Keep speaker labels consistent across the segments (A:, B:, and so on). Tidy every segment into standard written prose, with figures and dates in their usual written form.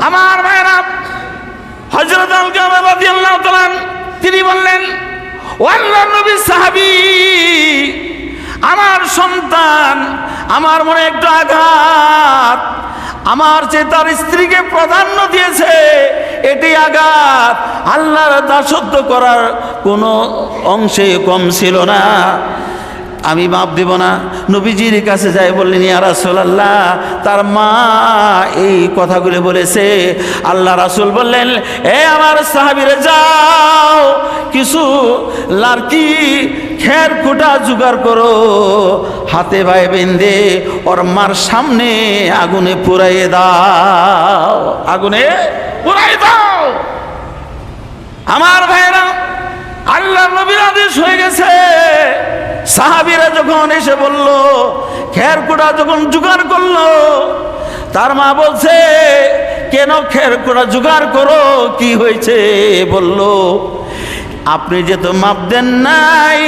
A: আমার ভাইরা, হযরত আলকামা রাদিয়াল্লাহু তাআলা তিনি বললেন, ও আল্লাহর নবীর সাহাবী, আমার সন্তান আমার মনে একটু আঘাত, আমার যে তার স্ত্রীকে প্রাধান্য দিয়েছে এটি আঘাত, আল্লাহর দাসত্ব করার কোনো অংশে কম ছিল না, আমি মাপ দেব না। নবীজির কাছে যাই বললেন, ইয়া রাসূলুল্লাহ, তার মা এই কথাগুলো বলেছে। আল্লাহ রাসূল বললেন, এ আমার সাহাবীরা, যাও কিছু লার্কি খের কুটা জোগাড় করো, হাতে ভাই বেঁধে ওর মার সামনে আগুনে পুড়াইয়ে দাও, আগুনে পুড়াই দাও। আমার ভাইরা, আল্লাহ নবীর আদেশ হয়ে গেছে। সাহাবীরা যখন এসে বলল, খের কুটা যখন জোগাড় করলো, তার মা বলছে, কেন খের কুটা জোগাড় করো, কি হয়েছে? বলল, আপনি যে তো মাপ দেন নাই,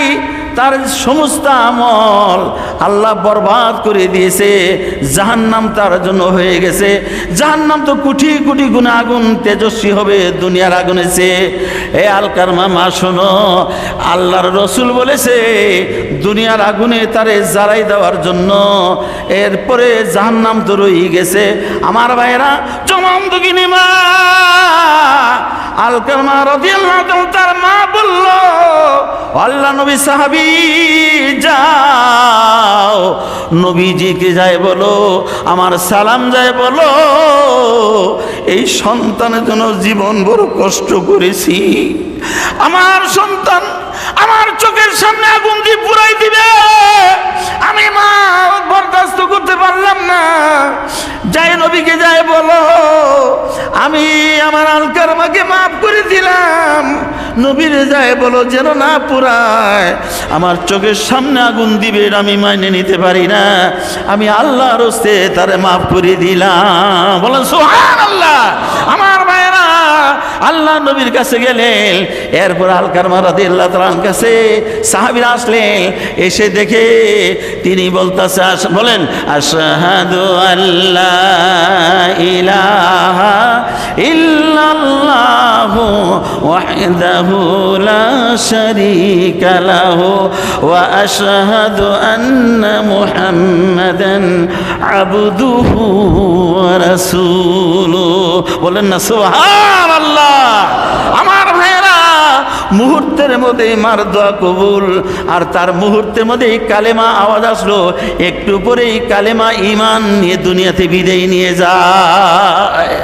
A: তার সমস্ত আমল আল্লাহ বরবাদ করে দিয়েছে, জাহান্নাম তার জন্য হয়ে গেছে। জাহান্নাম তো কোটি কোটি গুণ আগুন তেজস্বী হবে দুনিয়ার আগুনে চেয়ে। এ আলকারমা মা শোনো, আল্লাহর রসুল বলেছে দুনিয়ার আগুনে তারে জ্বালাই দেওয়ার জন্য, এরপরে জাহান্নাম তো রয়ে গেছে। আমার ভাইয়েরা, জমাম দুগিনী মা আলকারমা রাদিয়াল্লাহু তাআলা তার মা বলল, আল্লাহ নবী সাহাবী, যাও নবীজিকে যাই বলো, আমার সালাম যাই বলো, এই সন্তানের জন্য জীবন বড় কষ্ট করেছি, আমার সন্তান আমার চোখের সামনে আগুন দিয়ে পুড়াই দিবে, আমি মা বরদাস্ত করতে পারলাম না, যাই নবীকে যাই বলো, আমি আমার আলকারমাকে মাফ করে দিলাম, নবীরে যায় বলো যেন না পুরায়, আমার চোখের সামনে আগুন দিবে আমি মাইনে নিতে পারি না, আমি আল্লাহর হস্তে তারে মাফ করে দিলাম। বলেন সুবহানাল্লাহ। আমার ভাইয়েরা, আল্লাহ নবীর কাছে গেলেন, এরপর আলকারমা রাদিয়াল্লাহু তাআলার কাছে সাহাবীরা আসলেন, এসে দেখে তিনি বলতেছে, বলেন, আশহাদু আল্লা ইলাহা ইল্লাল্লাহু ওয়াহদাহু লা শারীকা লাহু ওয়া আশহাদু আন্না মুহাম্মাদান আবদুহু ওয়া রাসূলুহু। বলেন না সুবহানাল্লাহ। আমার ভাইয়েরা, মুহূর্তের মধ্যে মার দোয়া কবুল, আর তার মুহূর্তের মধ্যে কালেমা আওয়াজ আসলো, একটু পরেই কালেমা ঈমান নিয়ে দুনিয়াতে বিদায় নিয়ে যায়।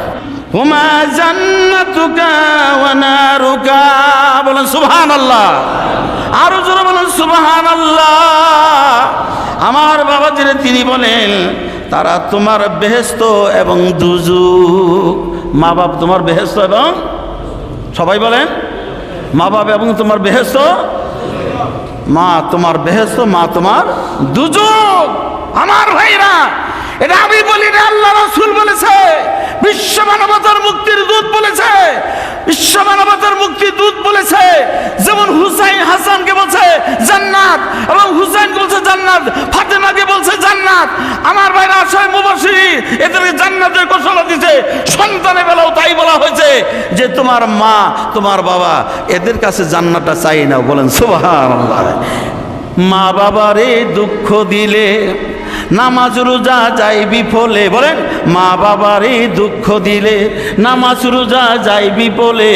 A: হুমা জান্নাতুকা ওয়া নারুকা। বলেন সুবহানাল্লাহ। আরো জোরে বলেন সুবহানাল্লাহ। আমার বাবা যিনি তিনি বলেন, তারা তোমার বেহেশত এবং দুজুক। মা বাপ তোমার বেহেশত এবং, সবাই বলেন, মা বাপ এবং তোমার বেহেশত, মা তোমার বেহেশত, মা তোমার দুজুক। আমার ভাইরা, এটা আমি বলি না, আল্লাহ রাসূল বলেছে, বিশ্ব মানবতার মুক্তির দূত বলেছে, বিশ্ব মানবতার মুক্তির দূত বলেছে। যেমন হুসাইন হাসানকে বলছে জান্নাত, এবং হুসাইনকে বলছে জান্নাত, ফাতেমাকে বলছে জান্নাত। আমার ভাইরা, আশায় মুবাশশিরিন এদেরকে জান্নাতের ঘোষণা দিয়েছে। সন্তানের বেলাও তাই বলা হয়েছে যে তোমার মা তোমার বাবা এদের কাছে জান্নাতটা চাই না। বলেন সুবহানাল্লাহ। মা বাবারে দুঃখ দিলে নামাজ রোজা যায় বিফলে। বলেন, মা বাবারে দুঃখ দিলে নামাজ রোজা যায় বিফলে,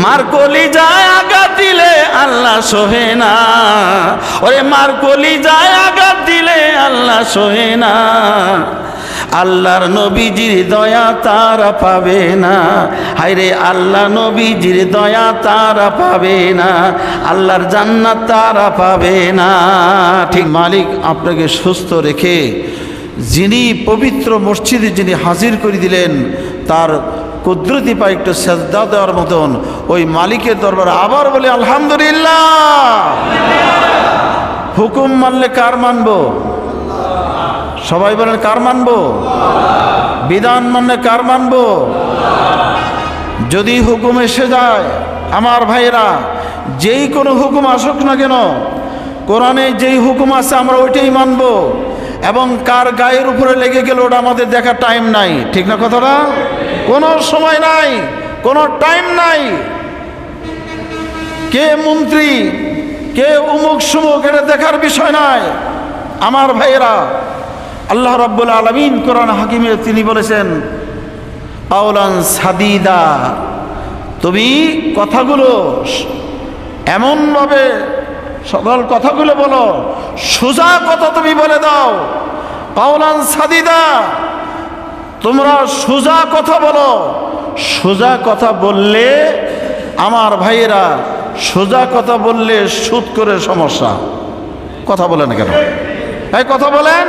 A: মার কলিজায় আঘাত দিলে আল্লাহ সহে না। ওরে মার কলিজায় আঘাত দিলে আল্লাহ সহে না। আল্লাহর নবীজির দয়া তারা পাবে না। হায়রে আল্লাহ নবীজির দয়া তারা পাবে না, আল্লাহর জান্নাত তারা পাবে না। ঠিক মালিক আপনাকে সুস্থ রেখে যিনি পবিত্র মসজিদে যিনি হাজির করে দিলেন, তার কুদরতি পায় একটু সেজদা দেওয়ার মতন ওই মালিকের দরবারে আবার বলে আলহামদুলিল্লাহ। হুকুম মানলে কার মানবো? সবাই বলেন কার মানবো? বিধান মানলে কার মানবো? যদি হুকুম এসে যায়, আমার ভাইরা, যেই কোনো হুকুম আসুক না কেন, কোরআনে যেই হুকুম আছে আমরা ওইটাই মানবো। এবং কার গায়ের উপরে লেগে গেল ওটা আমাদের দেখার টাইম নাই, ঠিক না কথাটা? কোনো সময় নাই, কোনো টাইম নাই। কে মন্ত্রী, কে অমুক সুমুক, এটা দেখার বিষয় নয়। আমার ভাইয়েরা, আল্লাহ রাব্বুল আলামিন কোরআন হাকিমে তিনি বলেছেন কাওলান সাদিদা, তুমি কথাগুলো এমনভাবে সকল কথাগুলো বলো, সোজা কথা তুমি বলে দাও। কাওলান সাদিদা, তোমরা সোজা কথা বলো। সোজা কথা বললে, আমার ভাইয়েরা, সোজা কথা বললে সুদ করে সমস্যা। কথা বলেন না কেন? এই কথা বলেন।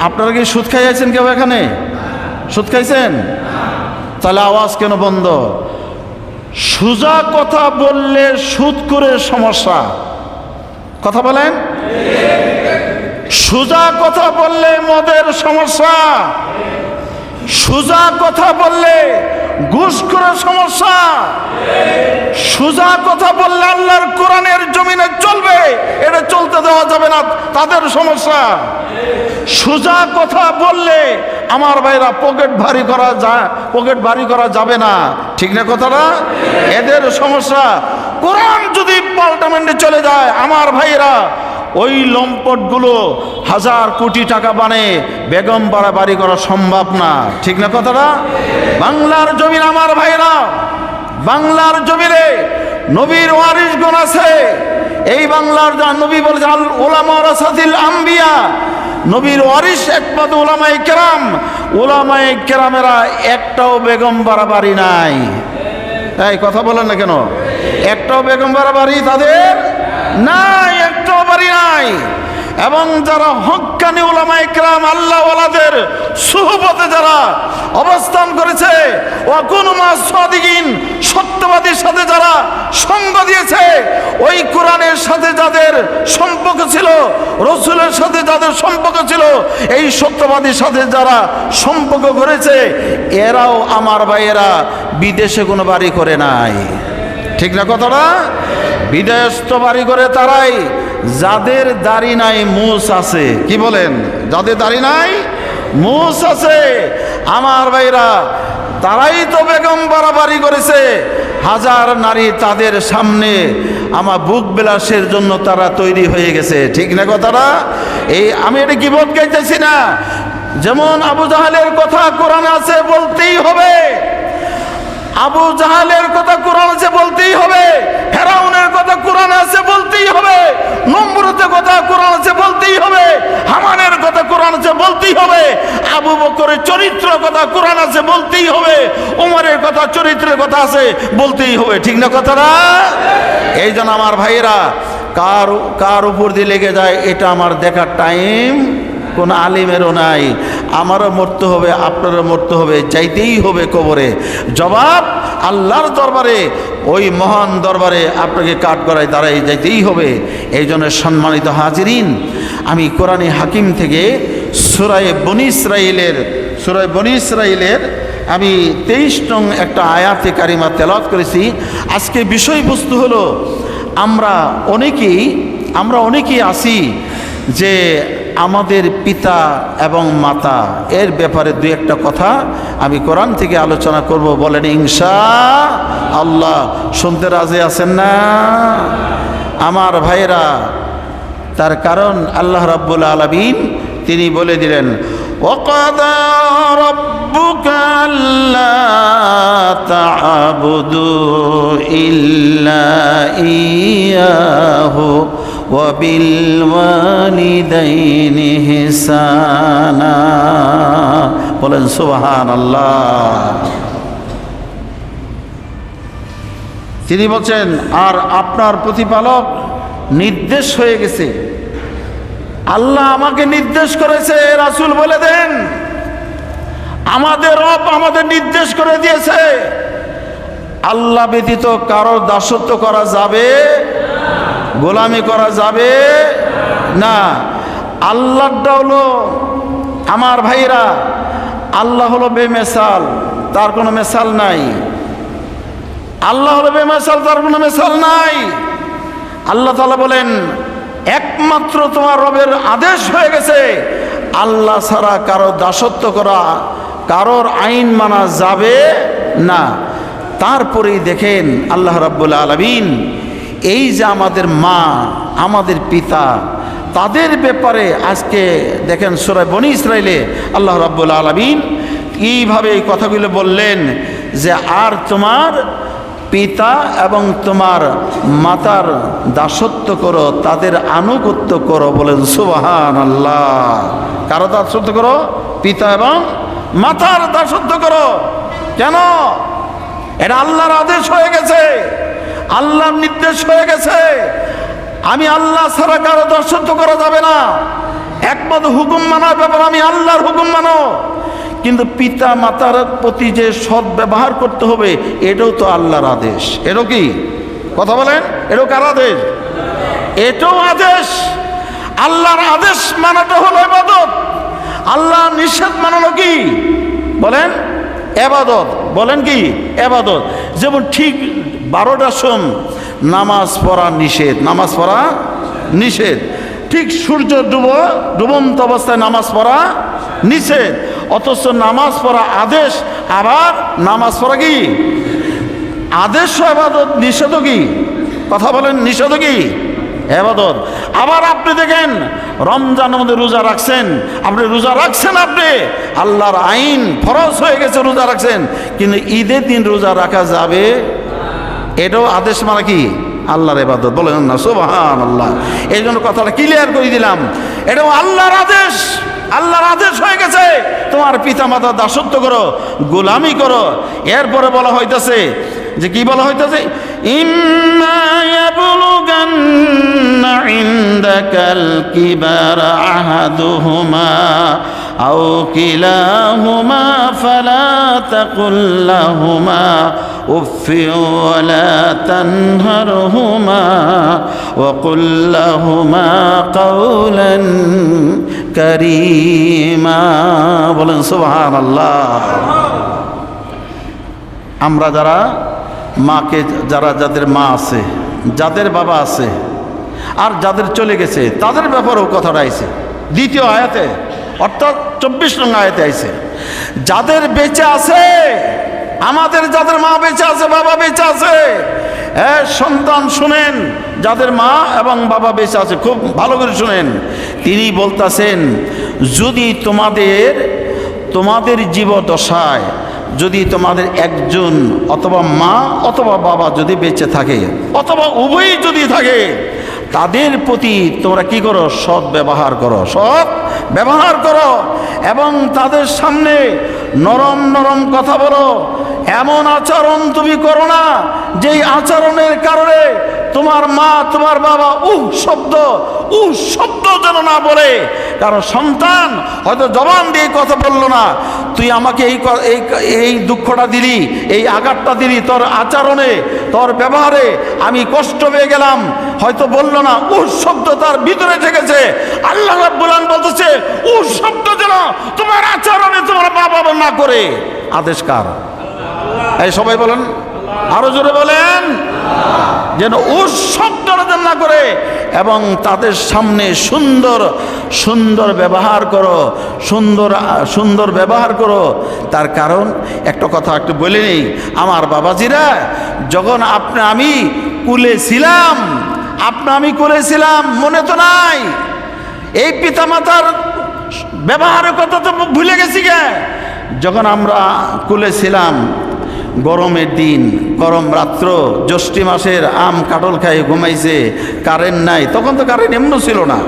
A: আপনারা কি সুদ খাইয়েছেন কেউ এখানে? সুদ খাইছেন? তাহলে আওয়াজ কেন বন্ধ? সোজা কথা বললে সুদ করে সমস্যা। কথা বলেন। সোজা কথা বললে মদের সমস্যা, সোজা কথা বললে ঘুষ করে সমস্যা, সোজা কথা বললে আল্লাহর কোরআনের জমিনে চলবে, এটা চলতে দেওয়া যাবে না, তাদের সমস্যা। সোজা কথা বললে আমার ভাইরা পকেট ভারী করা যাবে না, ঠিক না কথাটা? এদের সমস্যা। কোরআন যদি পার্লামেন্টে চলে যায়, আমার ভাইরা ওই লম্পটগুলো হাজার কোটি টাকা বানিয়ে বেগম পাড়া বাড়ি করা সম্ভব না, ঠিক না কথাটা? বাংলার জমিন, আমার ভাইরা, বাংলার জমিনে নবীর ওয়ারিসগণ আছে। এই বাংলার যা নবী বলে আল উলামা ওয়ারাসাতিল আম্বিয়া, নবীর ওয়ারিস একমাত্র উলামায়ে কেরাম। উলামায়ে কেরামেরা একটাও বেগম পাড়া বাড়ি নাই। এই কথা বলেন না কেন? একটাও বেগম পাড়া বাড়ি তাদের নাই, একটাও বাড়ি নাই। এবং যারা হক্কানি উলামায়ে কেরাম, আল্লাহ ওয়ালাদের সুহবতে যারা অবস্থান করেছে, ওয়াকুনু মাস সাদিকিন, সত্যবাদীর সাথে যারা সঙ্গ দিয়েছে, ওই কোরআনের সাথে যাদের সম্পর্ক ছিল, রসুলের সাথে যাদের সম্পর্ক ছিল, এই সত্যবাদীর সাথে যারা সম্পর্ক করেছে, এরাও আমার ভাইয়েরা বিদেশে কোনো বাড়ি করে নাই, ঠিক না কথাটা? বিদেশ তো বাড়ি করে তারাই যাদের দাড়ি নাই মুছ আছে। কি বলেন? যাদের দাড়ি নাই মুছ আছে, আমার ভাইরা, তারাই তো বেগম বাড়ি করেছে। হাজার নারী তাদের সামনে আমার বুক বিলাসের জন্য তারা তৈরি হয়ে গেছে, ঠিক না কথাটা? এই আমি এটা কি বোধ গাইতেছি না। যেমন আবু জাহালের কথা কোরআনে আছে, বলতেই হবে। আবু জাহালের কথা কোরআন আছে, বলতেই হবে। ফেরাউনের কথা কোরআন আছে, বলতেই হবে। নমরুদের কথা কোরআন আছে, বলতেই হবে। হামানের কথা কোরআন আছে, বলতেই হবে। আবু বকরের চরিত্র কথা কোরআন আছে, বলতেই হবে। ওমরের কথা চরিত্রের কথা আছে, বলতেই হবে, ঠিক না কথাটা? এই জন্য আমার ভাইয়েরা, কার উপর দিয়ে লেগে যায় এটা আমার দেখার টাইম কোন আলিমেরও নাই। আমারও মরতে হবে, আপনারও মরতে হবে, যাইতেই হবে কবরে। জবাব আল্লাহর দরবারে, ওই মহান দরবারে আপনাকে কাঠ করায় দাঁড়াই যাইতেই হবে। এই জন্য সম্মানিত হাজিরিন, আমি কোরআনে হাকিম থেকে সূরা বনী ইসরাইলের আমি 23 নং একটা আয়াতে কারিমা তেলাওয়াত করেছি। আজকে বিষয়বস্তু হলো, আমরা অনেকেই আছি যে আমাদের পিতা এবং মাতা এর ব্যাপারে দুই একটা কথা আমি কোরআন থেকে আলোচনা করব। বলেন ইনশাআল্লাহ। শুনতে রাজি আছেন না আমার ভাইরা? তার কারণ আল্লাহ রাব্বুল আলামিন তিনি বলে দিলেন, ওয়াকাদা রাব্বুকা আল্লা তা'বুদু ইল্লা ইয়াহু ওয়া বিল ওয়ালিদাইনি ইহসানা। বলেন সুবহানাল্লাহ। তিনি বলছেন, আর আপনার প্রতিপালক নির্দেশ হয়ে গেছে। আল্লাহ আমাকে নির্দেশ করেছে, রাসূল বলে দেন আমাদের রব আমাদের নির্দেশ করে দিয়েছে, আল্লাহ ব্যতীত কারো দাসত্ব করা যাবে, গোলামি করা যাবে না। আল্লাহটা হলো, আমার ভাইরা, আল্লাহ হলো বেমেসাল, তার কোনো মেসাল নাই। আল্লাহ হলো বেমেসাল, তার কোনো মেসাল নাই। আল্লাহ তাআলা বলেন, এক
B: একমাত্র তোমার রবের আদেশ হয়ে গেছে, আল্লাহ ছাড়া কারো দাসত্ব করা, কারোর আইন মানা যাবে না। তারপরেই দেখেন আল্লাহ রাব্বুল আলামিন এই যে আমাদের মা, আমাদের পিতা, তাদের ব্যাপারে আজকে দেখেন সূরা বনী ইসরাইলে আল্লাহ রাব্বুল আলামিন এইভাবে এই কথাগুলো বললেন যে আর তোমার পিতা এবং তোমার মাতার দাসত্ব করো, তাদের আনুগত্য করো। বলেন সুবহানাল্লাহ। কারো দাসত্ব করো? পিতা এবং মাতার দাসত্ব করো। কেন? এটা আল্লাহর আদেশ হয়ে গেছে, আল্লাহর নির্দেশ হয়ে গেছে। আমি আল্লাহ ছাড়া কারো দাসত্ব করা যাবে না। একমাত্র হুকুম মানার ব্যাপার, আমি আল্লাহর হুকুম মানো। কিন্তু পিতা মাতার প্রতি যে সৎ ব্যবহার করতে হবে, এটাও তো আল্লাহর আদেশ। এটাও কি কথা বলেন? এটাও কার আদেশ? এটাও আদেশ। আল্লাহর আদেশ মানাটা হলো ইবাদত, আল্লাহর নিষেধ মানানো কি বলেন? ইবাদত। বলেন কি? ইবাদত। যেমন ঠিক 12টার সময় নামাজ পড়া নিষেধ, নামাজ পড়া নিষেধ। ঠিক সূর্য ডুবন্ত অবস্থায় নামাজ পড়া নিষেধ, অথচ নামাজ পড়া আদেশ। আবার নামাজ পড়া কি আদেশ? ইবাদত। নিষেধ কি? কথা বলেন, নিষেধ কি? ইবাদত। আবার আপনি দেখেন রমজানের মধ্যে রোজা রাখছেন, আপনি রোজা রাখছেন, আপনি আল্লাহর আইন ফরজ হয়ে গেছে, রোজা রাখছেন, কিন্তু ঈদের দিন রোজা রাখা যাবে? এটাও আদেশ মানে কি? আল্লাহর ইবাদত। বলেন না সুবহানাল্লাহ। এই জন্য কথাটা ক্লিয়ার করে দিলাম, এটাও আল্লাহর আদেশ। আল্লাহর আদেশ হয়ে গেছে তোমার পিতা মাতার দাসত্ব করো, গোলামি করো। এরপরে বলা হইতেছে যে কি বলা হইতেছে? ইম্মা ইয়াবলুগান্না ইনদাকাল কিবারা আহাদুহুমা আও কিলাহুমা ফালা তাকুল লাহুমা উফফিন ওয়ালা তানহারহুমা ওয়া কুল লাহুমা কাওলান কারীমা। বলেন সুবহানাল্লাহ। আমরা যারা মাকে, যাদের মা আছে, যাদের বাবা আছে, আর যাদের চলে গেছে, তাদের ব্যাপারেও কথাটা আইছে দ্বিতীয় আয়াতে, অর্থাৎ 24 নং আয়াতে আইছে। যাদের বেঁচে আছে, আমাদের যাদের মা বেঁচে আছে, বাবা বেঁচে আছে, সন্তান শুনেন, যাদের মা এবং বাবা বেঁচে আছে খুব ভালো করে শুনেন। তিনি বলতেছেন, যদি তোমাদের জীবদশায় যদি তোমাদের একজন অথবা মা অথবা বাবা যদি বেঁচে থাকে, অথবা উভয়ই যদি থাকে, তাদের প্রতি তোমরা কি করো? সৎ ব্যবহার করো, সৎ ব্যবহার করো, এবং তাদের সামনে নরম নরম কথা বলো। এমন আচরণ তুমি করো না যেই আচরণের কারণে তোমার মা তোমার বাবা শব্দ যেন না বলে। কারণ সন্তান হয়তো জবান দিয়ে কথা বললো না, তুই আমাকে এই দুঃখটা দিলি, এই আঘাতটা দিলি, তোর আচরণে, তোর ব্যবহারে আমি কষ্ট পেয়ে গেলাম, হয়তো বললো না, শব্দ তার ভিতরে থেকেছে। আল্লাহ রাব্বুল আলামিন বলতেছে, শব্দ যেন তোমার আচরণে তোমার বাবা না করে। আদেশ কার? এই সবাই বলেন, আরো জোরে বলেন, যেন শব্দটা যেন না করে। এবং তাদের সামনে সুন্দর ব্যবহার করো, সুন্দর ব্যবহার করো। তার কারণ একটা কথা একটু বলে নেই, আমার বাবাজিরা, যখন আমি কুলে ছিলাম, মনে তো নাই, এই পিতামাতার ব্যবহারের কথা তো ভুলে গেছি গে। যখন আমরা কুলে ছিলাম, গরমের দিন, গরম রাত্র, জ্যৈষ্ঠী মাসের আম কাঁঠাল খাই ঘুমাইছে, কারেন্ট নাই, তখন তো কারেন্ট এমন ছিল না,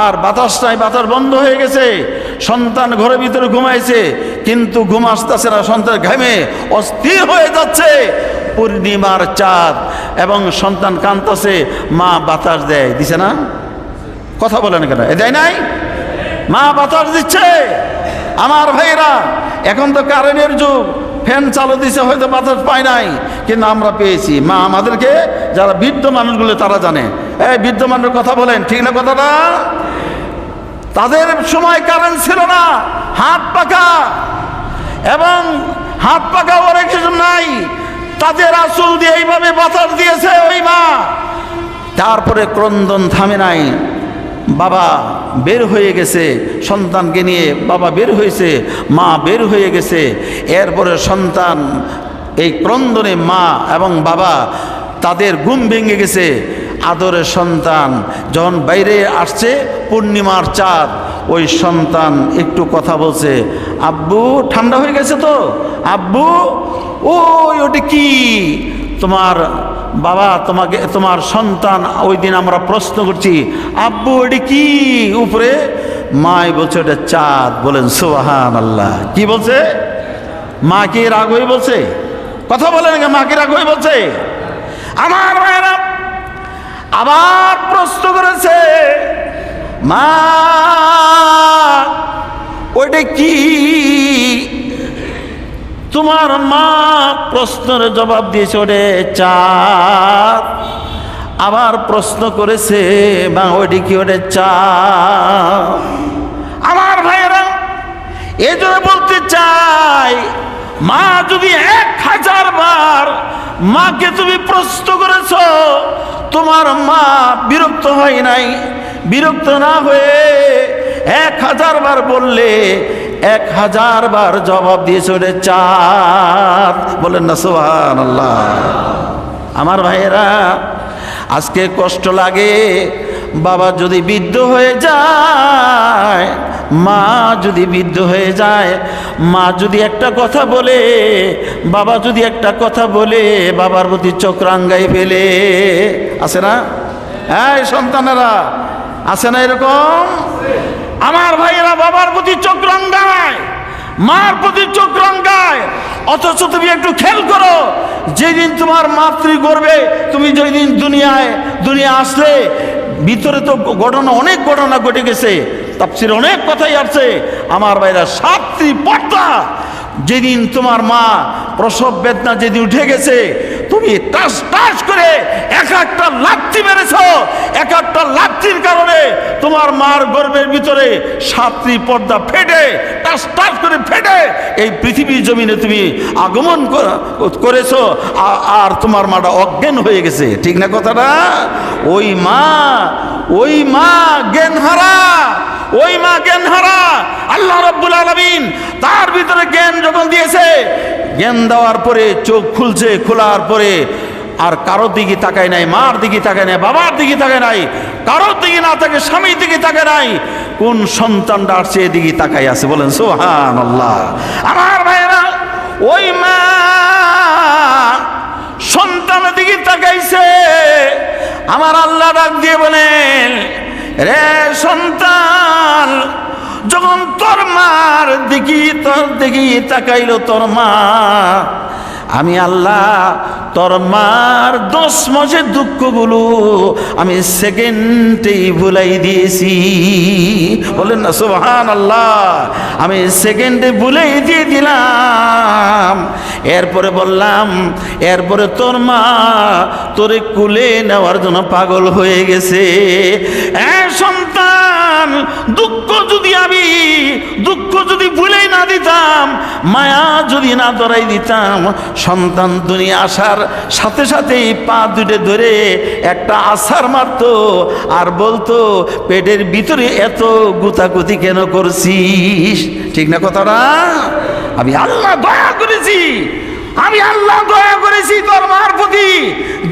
B: আর বাতাস নাই, বাতাস বন্ধ হয়ে গেছে, সন্তান ঘরের ভিতরে ঘুমাইছে, কিন্তু ঘুম আসতেছে না, সন্তান ঘামে অস্থির হয়ে যাচ্ছে। পূর্ণিমার চাঁদ এবং সন্তান কাঁদতেছে, মা বাতাস দেয়, দিছে না? কথা বলেন কেন? দেয় নাই? মা বাতাস দিচ্ছে। আমার ভাইরা, এখন তো কারেন্টের যুগ, ফ্যান চালু দিছে, হয়তো বাতাস পায় নাই, কিন্তু আমরা পেয়েছি। মা আমাদেরকে, যারা বৃদ্ধ মানুষগুলো তারা জানে। এই বৃদ্ধ মানুষের কথা বলেন, ঠিক না কথাটা? তাদের সময় কারেন্ট ছিল না, হাত পাকা, এবং হাত পাকা অনেক কিছু নাই, তাদের আঁচল দিয়ে এইভাবে বাতাস দিয়েছে ওই মা। তারপরে ক্রন্দন থামে নাই, বাবা বের হয়ে গেছে, সন্তানকে নিয়ে বাবা বের হয়েছে, মা বের হয়ে গেছে। এরপরে সন্তান এই ক্রন্দনে মা এবং বাবা তাদের ঘুম ভেঙে গেছে। আদরের সন্তান যখন বাইরে আসছে, পূর্ণিমার চাঁদ, ওই সন্তান একটু কথা বলছে, আব্বু ঠান্ডা হয়ে গেছে তো আব্বু, ওটা কি? তোমার বাবা তোমাকে, তোমার সন্তান, ওই দিন আমরা প্রশ্ন করছি, আব্বু ওটা কি উপরে? মাই বলছে ওটা চাঁদ। বলেন সুবহানাল্লাহ। কি বলছে? মা কি রাগ হয়ে বলছে? কথা বলেন, মা কি রাগ হয়ে বলছে? আমার ভাইরা আবার প্রশ্ন করেছে, মা ওইটা কি? তোমার মা প্রশ্নের জবাব দিয়েছে ওরে চাঁদ। আবার প্রশ্ন করেছে, মা ওইটা কি? ওরে চাঁদ। আমার ভাইয়েরা এই জন্য বলতে চাই, মা যদি 1000 বার মাকে তুমি প্রশ্ন করেছ, তোমার মা বিরক্ত হয় নাই? বিরক্ত না হয়ে 1000 বার বললে 1000 বার জবাব দিয়েছে ওরে চাঁদ। বলেন না সুবহানাল্লাহ। আমার ভাইয়েরা আজকে কষ্ট লাগে, বাবা যদি বৃদ্ধ হয়ে যায়, মা যদি বৃদ্ধ হয়ে যায়, মা যদি একটা কথা বলে, বাবা যদি একটা কথা বলে, বাবার প্রতি চোখ রাঙ্গাই ফেলে। আছে না? এই সন্তানেরা আছে না এরকম? আমার ভাইয়েরা বাবার প্রতি চোখ রাঙ্গায়, মার প্রতি চোখ রাঙ্গায়। অথচ তুমি একটু খেয়াল করো, যেদিন তোমার মাতৃগর্ভে তুমি যেদিন দুনিয়া আসলে, ভিতরে তো ঘটনা, অনেক ঘটনা ঘটে গেছে, তাফসীরে অনেক কথাই আছে। আমার ভাইরা 7টি পর্দা, যেদিন তোমার মা প্রসব বেদনা যেদিন উঠে গেছে, তুমি টাস টাস করে একটা লাথি মেরেছ। একটা লাথির কারণে তোমার মার গর্ভের ভিতরে 7টি পর্দা ফেটে, টাস টাস করে ফেটে এই পৃথিবীর জমিনে তুমি আগমন করেছো। আর তোমার মাটা অজ্ঞান হয়ে গেছে। ঠিক না কথাটা? ওই মা জ্ঞানহারা, ওই মা জ্ঞানহারা। আল্লাহ রাব্বুল আলামিন তার ভিতরে জ্ঞান যখন দিয়েছে, জ্ঞান দেওয়ার পরে চোখ খুলছে, খোলার পরে আর কারোর দিকে তাকায় নাই, মার দিকে তাকায় নাই, বাবার দিকে তাকায় নাই, কারোর দিকে না তাকে স্বামীর দিকে তাকায় নাই, কোন সন্তানটা আসছে এদিকে তাকাই আছে। বলেন সুবহানাল্লাহ। আমার ভাইয়েরা ওই মা সন্তানের দিকে তাকাইছে। আমার আল্লাহ ডাক দিয়ে বলেন, রে সন্তান, যখন তোর মার দিকে তাকাইল তোর মা, আমি আল্লাহ তোর মার 10 মাসের দুঃখগুলো আমি সেকেন্ডেই ভুলাই দিয়েছি। বলেন না সুবহানাল্লাহ। আমি সেকেন্ডে ভুলাই দিয়ে দিলাম। এরপরে বললাম, এরপরে তোর মা তোরে কুলে নেওয়ার জন্য পাগল হয়ে গেছে। সন্তান, দুঃখ যদি ভুলেই না দিতাম, মায়া যদি না ধরাই দিতাম, সন্তান দুনিয়া আসার সাথে সাথেই পা দুটে ধরে একটা আছাড় মারতো আর বলতো, পেটের ভিতরে এত গুতাগুতি কেন করছিস? ঠিক না কথাটা? আমি আল্লাহ দয়া করেছি, আমি আল্লাহ দয়া করেছি তোর মার প্রতি,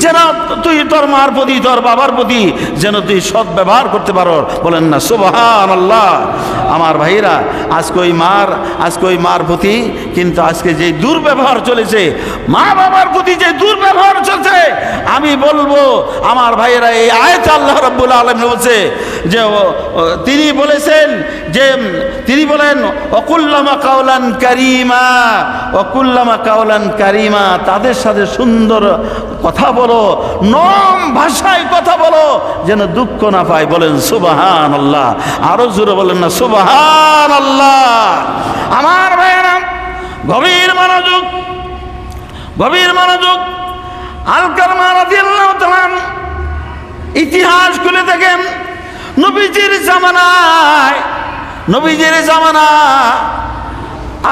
B: যেন তুই তোর মার প্রতি, তোর বাবার প্রতি যেন তুই সৎ ব্যবহার করতে পারো। বলেন না সুবহানাল্লাহ। আমার ভাইরা আজকে ওই মার প্রতি কিন্তু আজকে যে দুর্ব্যবহার চলেছে, মা বাবার প্রতি যে দুর্ব্যবহার চলছে, আমি বলবো আমার ভাইয়েরা, এই আয়াতে আল্লাহ রাব্বুল আলামিন বলছে যে তিনি বলেছেন যে তিনি বলেন, ওয়াকুল্লামা কাওলান কারীমা, ওয়াকুল্লামা কাওলান কারীমা, তাদের সাথে সুন্দর কথা বলো, নরম ভাষায় কথা বলো, যেন দুঃখ না পায়। বলেন সুবহানাল্লাহ। আরো জোরে বলেন না সুবহানাল্লাহ। আমার ভাইয়েরা গভীর মনোযোগ। আল-কারমা রাদিয়াল্লাহু তাআলা ইতিহাস খুলে দেখেন, নবীজির জামানা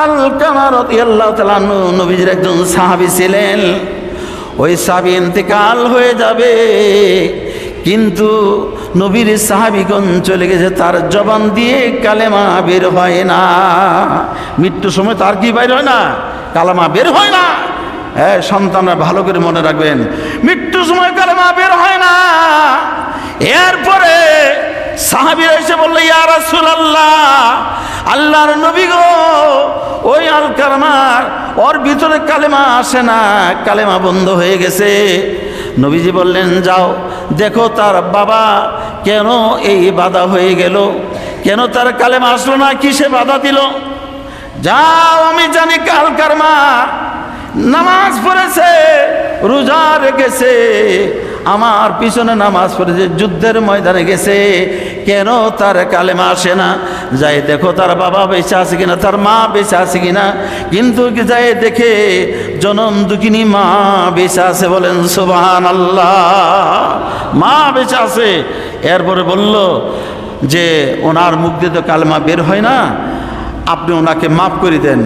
B: আল-কারমা রাদিয়াল্লাহু তাআলা নবীজির একজন সাহাবী ছিলেন। ওই সাহাবী ইন্তেকাল হয়ে যাবে, কিন্তু নবীর সাহাবীগণ চলে গেছে, তার জবান দিয়ে কালেমা বের হয় না। মৃত্যুর সময় তার কি বের হয় না? কালেমা বের হয় না। হ্যাঁ, সন্তানরা ভালো করে মনে রাখবেন, মৃত্যুর সময় কালেমা বের হয় না। এরপরে সাহাবীরা এসে বলল, ইয়া রাসূলুল্লাহ, আল্লাহর নবী গো, ওই আলকামার ওর ভিতরে কালেমা আসে না, কালেমা বন্ধ হয়ে গেছে। নবীজি বললেন, যাও দেখো তার বাবা কেন এই বাধা হয়ে গেল, কেন তার কালেমা আসলো না, কিসে বাধা দিল। যাও, আমি জানি আলকামা নামাজ পড়েছে, রোজা রেখেছে, আমার পিছনে নামাজ পড়েছে, যুদ্ধের ময়দানে গেছে, কেন তার কালেমা আসে না। যাই দেখো তার বাবা বেঁচে আছে কিনা, তার মা বেঁচে আছে কিনা। কিন্তু যাই দেখে জনম দুঃখিনী মা বেঁচে আছে। বলেন সুবহানাল্লাহ, মা বেঁচে আছে। এরপরে বলল যে ওনার মুখ দিয়ে তো কালেমা বের হয় না, আপনি ওনাকে মাফ করে দেন।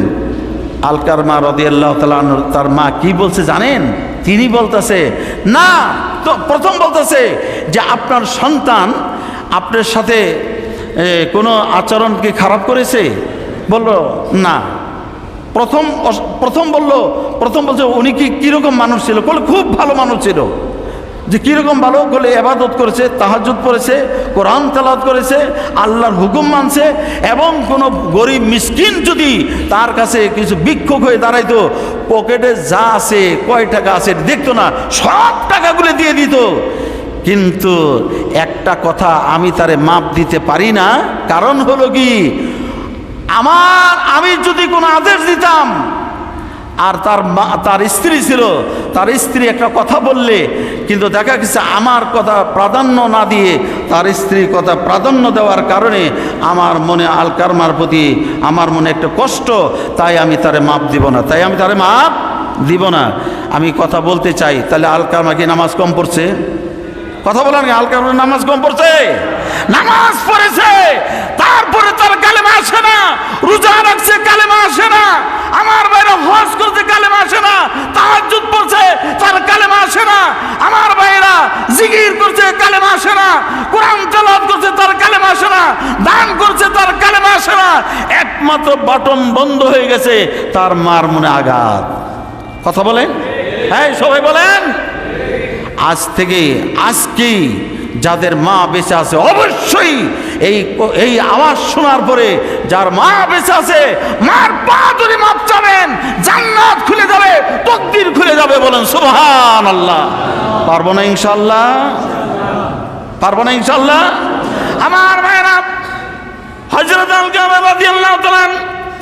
B: আলকামা রাদিয়াল্লাহু তাআলা আনহু তার মা কি বলছে জানেন? তিনি বলতেছে, না তো প্রথম বলতেছে যে আপনার সন্তান আপনার সাথে কোনো আচরণ কি খারাপ করেছে? বলল না। প্রথম বলছে উনি কি কীরকম মানুষ ছিল? বলে খুব ভালো মানুষ ছিল। যে কীরকম ভালো? বলে ইবাদত করেছে, তাহাজ্জুদ পড়েছে, কোরআন তেলাওয়াত করেছে, আল্লাহর হুকুম মানছে, এবং কোনো গরিব মিসকিন যদি তার কাছে কিছু ভিক্ষুক হয়ে দাঁড়াইতো, পকেটে যা আছে, কয় টাকা আছে দেখতো না, সব টাকাগুলো দিয়ে দিত। কিন্তু একটা কথা আমি তারে মাপ দিতে পারি না, কারণ হলো কি, আমি যদি কোনো আদেশ দিতাম আর তার স্ত্রী ছিল, তার স্ত্রী একটা কথা বললে, কিন্তু দেখা গেছে আমার কথা প্রাধান্য না দিয়ে তার স্ত্রীর কথা প্রাধান্য দেওয়ার কারণে আমার মনে আলকামার প্রতি আমার মনে একটা কষ্ট, তাই আমি তারে মাপ দিব না, তাই আমি তারে মাপ দিব না। আমি কথা বলতে চাই, তাহলে আলকামা কি নামাজ কম পড়ছে? কথা বলেন, আলকামা নামাজ কম পড়ছে? নামাজ পড়েছে, তারপরে তার কালেমা আসে না। রোজা রাখছে, কালেমা আসে না। আমার ভাইরা হজ করতে কালেমা আসে না। তাহাজ্জুদ পড়ছে, তার কালেমা আসে না। আমার ভাইরা জিকির করছে, কালেমা আসে না। কোরআন তেলাওয়াত করছে, তার কালেমা আসে না। দান করছে, তার কালেমা আসে না। একমাত্র বাটন বন্ধ হয়ে গেছে, তার মার মনে আঘাত। কথা বলেন, হ্যাঁ সবাই বলেন। আজকেই যাদের মা বেঁচে আছে, অবশ্যই এই আওয়াজ শোনার পরে যার মা বেঁচে আছে, মার পা ধরে মাপ চাবেন, জান্নাত খুলে যাবে, তাকদীর খুলে যাবে। বলেন সুবহানাল্লাহ। পারবো না ইনশাআল্লাহ? পারবো না ইনশাআল্লাহ? আমার ভাইরা, হযরত আলকামা রাদিয়াল্লাহু তাআলা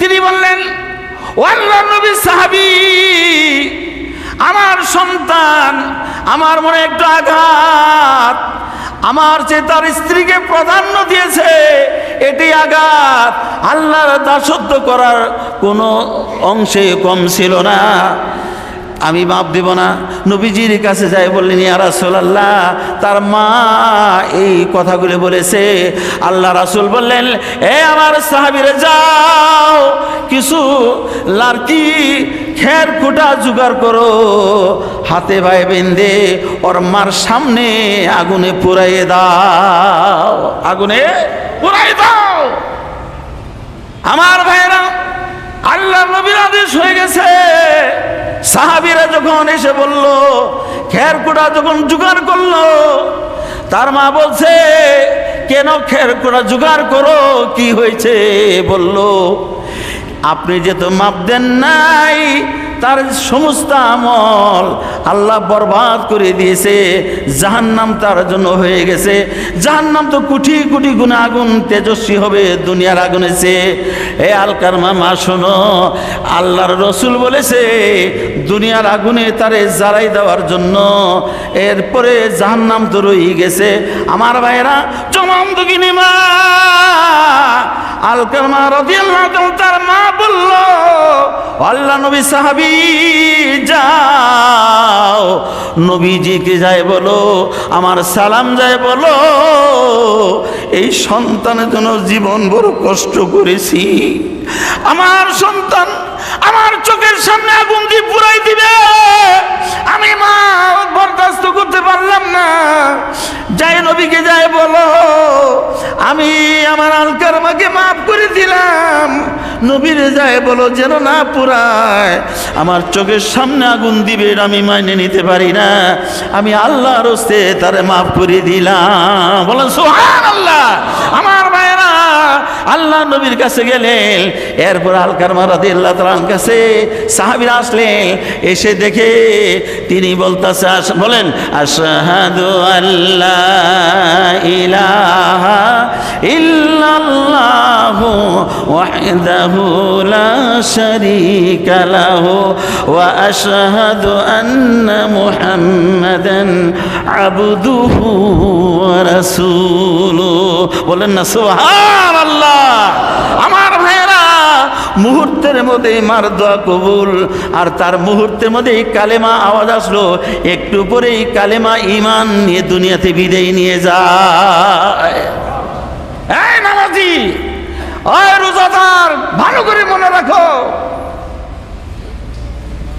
B: তিনি বললেন, ও আল্লাহর নবীর সাহাবী, আমার সন্তান আমার মনে একটু আঘাত, আমার চেয়ে তার স্ত্রীকে প্রাধান্য দিয়েছে, এটি আঘাত। আল্লাহর দাসত্ব করার কোনো অংশে কম ছিল না, আমি মাপ দেব না। নবীজির কাছে যাই বললেন, ইয়া রাসূলুল্লাহ, তার মা এই কথাগুলো বলেছে। আল্লাহ রাসূল বললেন, এ আমার সাহাবীরা, যাও কিছু লার্কি খের কুটা জোগাড় করো, হাতে ভাই বেঁধে ওর মার সামনে আগুনে পুড়াইয়ে দাও, আগুনে পুড়াইয়ে দাও। আমার ভাইরা, আল্লাহ নবীর আদেশ হয়ে গেছে। সাহাবীরা যখন এসে বলল, খের কুটা যখন জোগাড় করলো, তার মা বলছে, কেন খের কুটা জোগাড় করো, কি হয়েছে? বলল, আপনি যে তো মাপ দেন নাই, তার সমস্ত আমল আল্লাহ বরবাদ করে দিয়েছে, জাহান্নাম তার জন্য হয়ে গেছে। জাহান্নাম তো কোটি কোটি গুণে আগুন তেজস্বী হবে দুনিয়ার আগুনে চেয়ে। এ আলকামা মা শোনো, আল্লাহর রসুল বলেছে দুনিয়ার আগুনে তারে জ্বালাই দেওয়ার জন্য, এরপরে জাহান্নাম তো রয়ে গেছে। আমার ভাইয়েরা, জনম দুঃখিনী মা আলকামা রাদিয়াল্লাহু তাআলা তার মা বলল, আল্লাহ নবী সাহাবী, যাও নবীজিকে যায় বলো, আমার সালাম যায় বলো, এই সন্তানের জন্য জীবন বড় কষ্ট করেছি। আমার সন্তান আমার চোখের সামনে আগুন দিয়ে পুরাই দিবে, আমি মা বরদাস্ত করতে পারলাম না। যাই নবীকে যায় বলো,
A: গায়ে বলো যেন না পুরায়, আমার চোখের সামনে আগুন দিবে আমি মাইনে নিতে পারি না, আমি আল্লাহর হস্তে তারে মাফ করে দিলাম। বলেন সুবহানাল্লাহ। আমার ভাইরা আল্লাহ নবীর কাছে গেলেন, এরপর আলকারমা রাদিয়াল্লাহু তাআলার কাছে সাহাবীরা আসলেন, এসে দেখে তিনি বলতেছে, বলেন আশহাদু আল্লা ইলাহা ইল্লাল্লাহু ওয়াহদাহু লা শারীকা লাহু ওয়া আশহাদু আন্না মুহাম্মাদান আবদুহু ওয়া রাসূলুহু। বলেন না সুবহানাল্লাহ। আমার ভাইরা মুহূর্তের মধ্যে মার দোয়া কবুল, আর তার মুহূর্তের মধ্যে কালেমা আওয়াজ আসলো, একটু পরেই কালেমা ঈমান নিয়ে দুনিয়াতে বিদায় নিয়ে যায়। এই নামাজি, ওই রোজাদার, ভালো করে মনে রাখো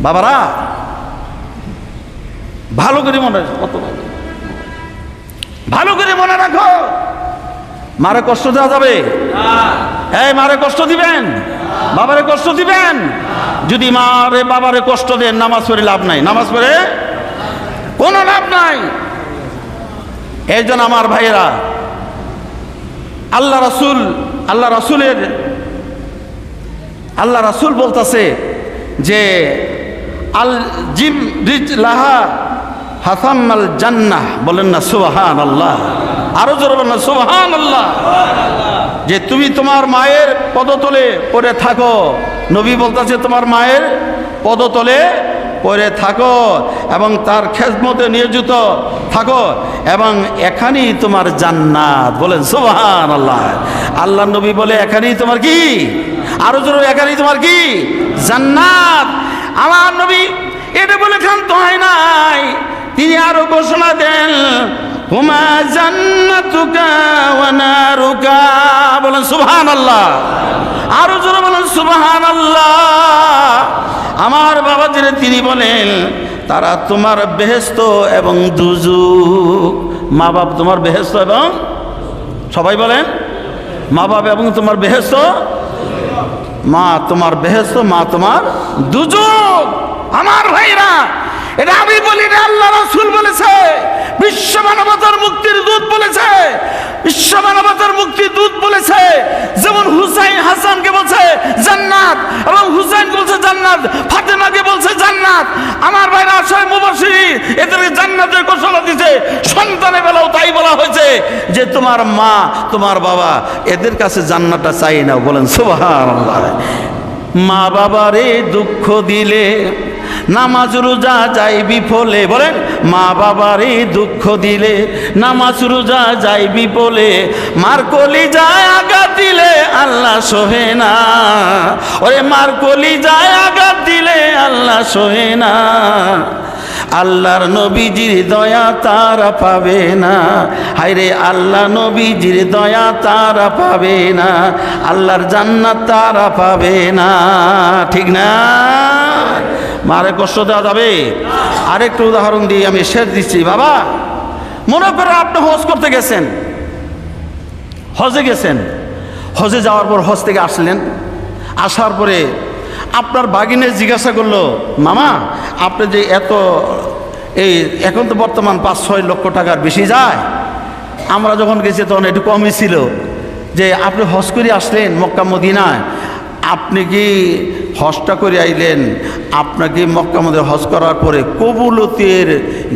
A: বাবারা, ভালো করে মনে রাখো, ভালো করে মনে রাখো, মারে কষ্ট দেওয়া যাবে? এই মারে কষ্ট দিবেন, বাবারে কষ্ট দিবেন? যদি মারে বাবারে কষ্ট দেন, নামাজ পড়ে লাভ নাই, নামাজ পড়ে কোনো লাভ নাই। এই জন্য আমার ভাইয়েরা, আল্লাহ রাসূল বলতেছে যে আল জিম রিজ লাহা হাসানাল জান্নাহ। বলেন না সুবহানাল্লাহ। আরো জোরে বলেন না সুবহানাল্লাহ। যে তুমি তোমার মায়ের পদতলে পড়ে থাকো, নবী বলতেছে তোমার মায়ের পদতলে পড়ে থাকো এবং তার খেদমতে নিয়োজিত থাকো, এবং এখানেই তোমার জান্নাত। বলেন সুবহানাল্লাহ। আল্লাহ নবী বলে এখানেই তোমার কি? আরো জোরে, এখানেই তোমার কি? জান্নাত। আমার নবী এটা বলে ক্ষান্ত হয় নাই, তিনি আরো ঘোষণা দেন, হুমা জান্নাতুকা ওয়া নারুকা। বলেন সুবহানাল্লাহ। আরো জোরে বলেন সুবহানাল্লাহ। আমার বাবাজিরে তিনি বলেন তারা তোমার বেহেশত এবং দুজুক। মা বাপ তোমার বেহেশত এবং, সবাই বলেন, মা বাপ এবং তোমার বেহেশত, মা তোমার বেহেশত, মা তোমার দুজুক। আমার ভাইরা, এটা আমি বলি না, আল্লাহ রাসূল বলেছে, বিশ্ব মানবতার মুক্তির দূত বলেছে, বিশ্ব মানবতার মুক্তির দূত বলেছে। যেমন হুসাইন হাসানকে বলছে জান্নাত, এবং হুসাইনকে বলছে জান্নাত, ফাতেমাকে বলছে জান্নাত। আমার ভাইরা, আশায় মুবাশশিরিন এদেরকে জান্নাতের ঘোষণা দিয়েছে। সন্তানের বেলাও তাই বলা হয়েছে যে তোমার মা তোমার বাবা এদের কাছে জান্নাতটা চাই না। বলেন সুবহানাল্লাহ। মা বাবারে দুঃখ দিলে নামাজ রোজা যায় বিফলে। বলেন, মা বাবারে দুঃখ দিলে নামাজ রোজা যায় বিফলে, মার কলিজায় আঘাত দিলে আল্লাহ সহে না। ওরে মার কলিজায় আঘাত দিলে আল্লাহ সহে না। আল্লাহর নবীজির দয়া তারা পাবে না। হায়রে আল্লাহ নবীজির দয়া তারা পাবে না, আল্লাহর জান্নাত তারা পাবে না। ঠিক না? মারে কষ্ট দেওয়া যাবে? আরেকটু উদাহরণ দিয়ে আমি শেষ দিচ্ছি। বাবা, মনে করো আপনি হজ করতে গেছেন, হজে গেছেন, হজে যাওয়ার পর হজ থেকে আসলেন, আসার পরে আপনার ভাগিনে জিজ্ঞাসা করলো, মামা আপনি যে এত এই এখন তো বর্তমান 5-6 লক্ষ টাকার বেশি যায়, আমরা যখন গেছি তখন একটু কমই ছিল, যে আপনি হজ করে আসলেন মক্কা মদিনায়, আপনি কি হজটা করে আইলেন, আপনাকে মক্কা মদিনায় হজ করার পরে কবুলতের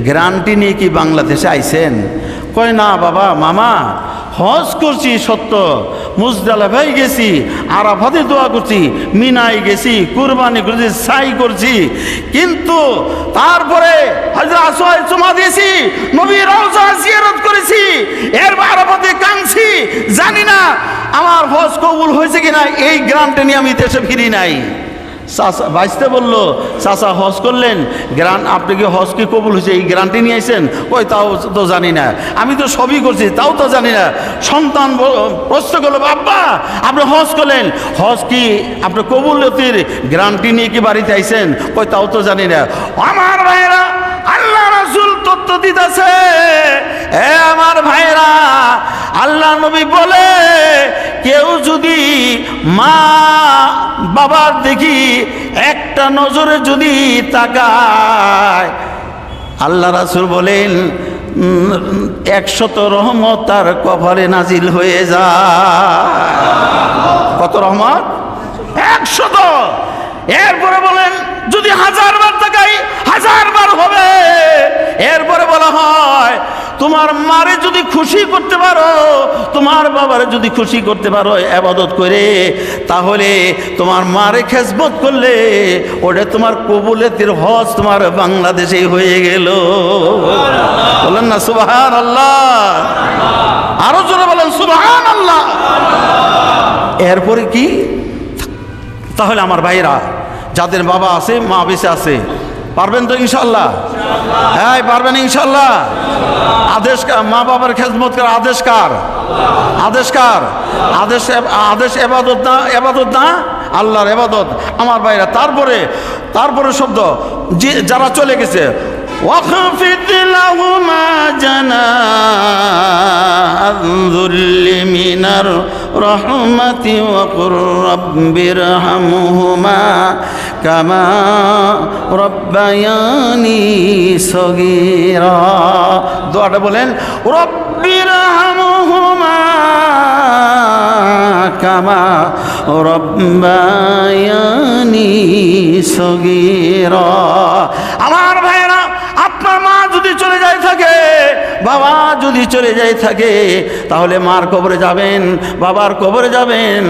A: গ্যারান্টি নিয়ে কি বাংলাদেশে আইছেন? কয় না বাবা, মামা হজ করছি সত্য, মুজদালিফায় গেছি, আরাফাতে দোয়া করছি, মিনায় গেছি, কুরবানি করেছি, সাই করছি, কিন্তু তারপরে হযরত আসওয়াদ চুমা দিয়েছি, নবীর রওজা জিয়ারত করেছি, এরপর আরাফাতে কাঁদছি, জানি না আমার হজ কবুল হয়েছে কিনা, এই গ্যারান্টি নিয়ে আমি দেশে ফিরি নাই। চাচা ভাইস্তে বললো, চাচা হজ করলেন, আপনি কি হজ কি কবুল হয়েছে এই গ্যারান্টি নিয়ে আসেন? কই তাও তো জানি না, আমি তো সবই করছি তাও তো জানি না। সন্তান প্রশ্ন করলো, বাবা আপনি হজ করলেন, হজ কি আপনি কবুলতির গ্যারান্টি নিয়ে কি বাড়িতে আইছেন? কই তাও তো জানি না। আমার ভাইয়েরা, আল্লাহ রাসূল তথ্য
B: গুরুত্ব দিতেছে। এ আমার ভাইরা, আল্লাহ নবী বলে কেউ যদি মা বাবার দেখি একটা নজরে যদি তাকায়, আল্লাহ রাসূল বলেন 100 রহমত তার কপালে নাজিল হয়ে যায়। কত রহমত? 100। এরপরে বলেন যদি 1000 বার তাকাই 1000 বার হবে। এরপরে বলা হয় তোমার মারে যদি খুশি করতে পারো, তোমার বাবারে যদি খুশি করতে পারো ইবাদত করে, তাহলে তোমার মারে খেজমত করলে ওটা তোমার কবুলের হজ তোমার বাংলাদেশেই হয়ে গেল। বলেন না সুবহানাল্লাহ? আরো জোরে বলেন সুবহানাল্লাহ। এরপরে কি? তাহলে আমার ভাইরা, যাদের বাবা আছে মা বেঁচে আছে, পারবেন তো ইনশাল্লাহ? হ্যাঁ পারবেন ইনশাল্লাহ। আদেশ মা বাবার খেদমত করার আদেশ কার? আদেশ কার? আদেশ ইবাদত না? ইবাদত না, আল্লাহর ইবাদত। আমার ভাইরা, তারপরে শব্দ যারা চলে গেছে, وَخْفِضْ لَهُمَا جَنَاحَ الذُّلِّ مِنَ الرَّحْمَةِ وَقُلْ رَبِّ ارْحَمْهُمَا كَمَا رَبَّيَانِي صَغِيرًا। দোয়াটা বলেন, رَبِّ ارْحَمْهُمَا كَمَا رَبَّيَانِي صَغِيرًا। আমার ভাইরা, আপনার মা যদি চলে যায় থাকে, বাবা যদি চলে যায় থাকে, তাহলে মার কবরে যাবেন, বাবার কবরে যাবেন,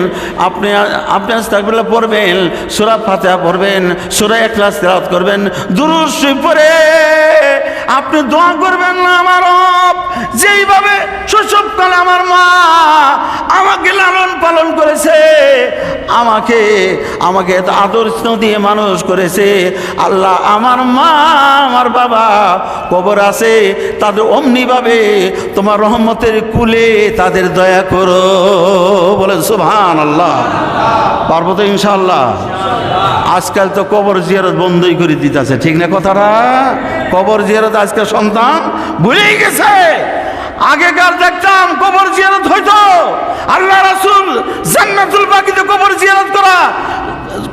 B: আপনি আস্তাগফিরুল্লাহ পড়বেন, সূরা ফাতিহা পড়বেন, সূরা ইখলাস তেলাওয়াত করবেন, দুরূদ শরীফ পড়ে আপনি দোয়া করবেন, না আমার রব যেইভাবে শৈশবকালে আমার মা আমাকে লালন পালন করেছে, আমাকে এত আদর স্নেহ দিয়ে মানুষ করেছে, আল্লাহ আমার মা আমার বাবা কবর আছে, তাদের অমনিভাবে তোমার রহমতের কুলে তাদের দয়া করো। বলেন সুবহানাল্লাহ। পারবো তো ইনশাআল্লাহ? আজকাল তো কবর জিয়ারত বন্ধই করে দিতেছে, ঠিক না কথাটা? কবর জিয়ারত আজকাল সন্তান ভুলেই গেছে। আগেকার দেখতাম কবর জিয়ারত হইতো, আল্লাহ রাসূল জান্নাতুল বাকিতে কবর জিয়ারত করা,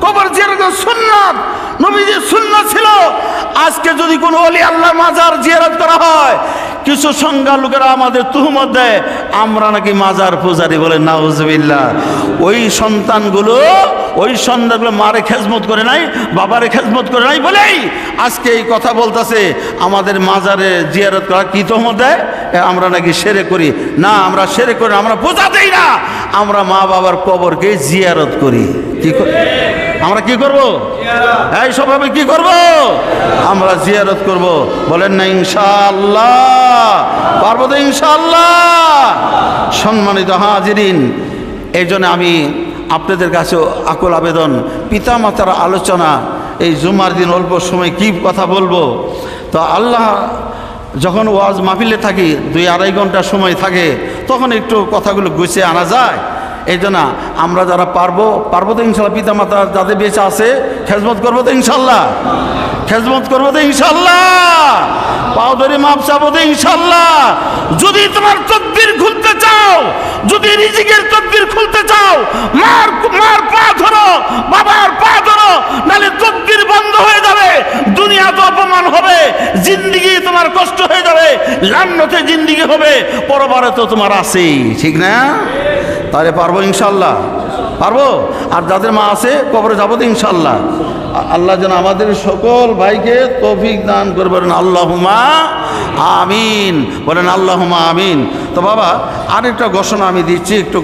B: কবর জিয়ারত সুন্নাত, নবীজির সুন্নাত ছিল। আজকে যদি কোনো ওলি আল্লাহর মাজার জিয়ারত করা হয়, কিছু সংখ্যা লোকেরা আমাদের তুহমত দেয় আমরা নাকি মাজার পূজারি। বলে নাউজুবিল্লাহ। ওই সন্তানগুলো মারে খেজমত করে নাই, বাবারে খেজমত করে নাই বলেই আজকে এই কথা বলতেছে আমাদের মাজারে জিয়ারত করা কি তুহমত দেয়, আমরা নাকি সেরে করি। না, আমরা সেরে করি না, আমরা পূজা দেই না, আমরা মা বাবার কবরকে জিয়ারত করি। কি আমরা কি করব? এই স্বভাবে কি করব? আমরা জিয়ারত করব। বলেন না ইনশাআল্লাহ? পারবো তো ইনশাআল্লাহ? সম্মানিত হাজিরিন, এই জন্য আমি আপনাদের কাছে আকুল আবেদন, পিতা মাতার আলোচনা এই জুমার দিন অল্প সময় কি কথা বলবো। তো আল্লাহ যখন ওয়াজ মাহফিলে থাকি 2-2.5 ঘন্টা সময় থাকে, তখন একটু কথাগুলো গুছিয়ে আনা যায়। এই জন্য আমরা যারা পারবো তো ইনশাল্লাহ, পিতা মাতা যাদের বেঁচে আছে খেজমত করবো তো ইনশাল্লাহ, খেজমত করবো তো ইনশাল্লাহ, পাও ধরে মাপ চাবো তো ইনশাল্লাহ। যদি তোমার তকদির খুলতে চাও, যদি রিজিকের তকদির খুলতে চাও, মার পা ধরো, বাবার পা ধরো, নাহলে তকদির বন্ধ হয়ে যাবে, দুনিয়া তো অপমান হবে, জিন্দিগি তোমার কষ্ট হয়ে যাবে, লান্নতে জিন্দিগি হবে, পরবারে তো তোমার আছেই, ঠিক না? তাহলে পারবো ইনশাল্লাহ? পারবো। আর যাদের মা আছে কবরে যাবো তো ইনশাল্লাহ। আল্লাহ যেন আমাদের সকল ভাইকে তৌফিক দান করবেন, আল্লাহুম্মা আমিন। বলেন আল্লাহুম্মা আমিন। তো বাবা, আরেকটা ঘোষণা আমি দিচ্ছি, একটু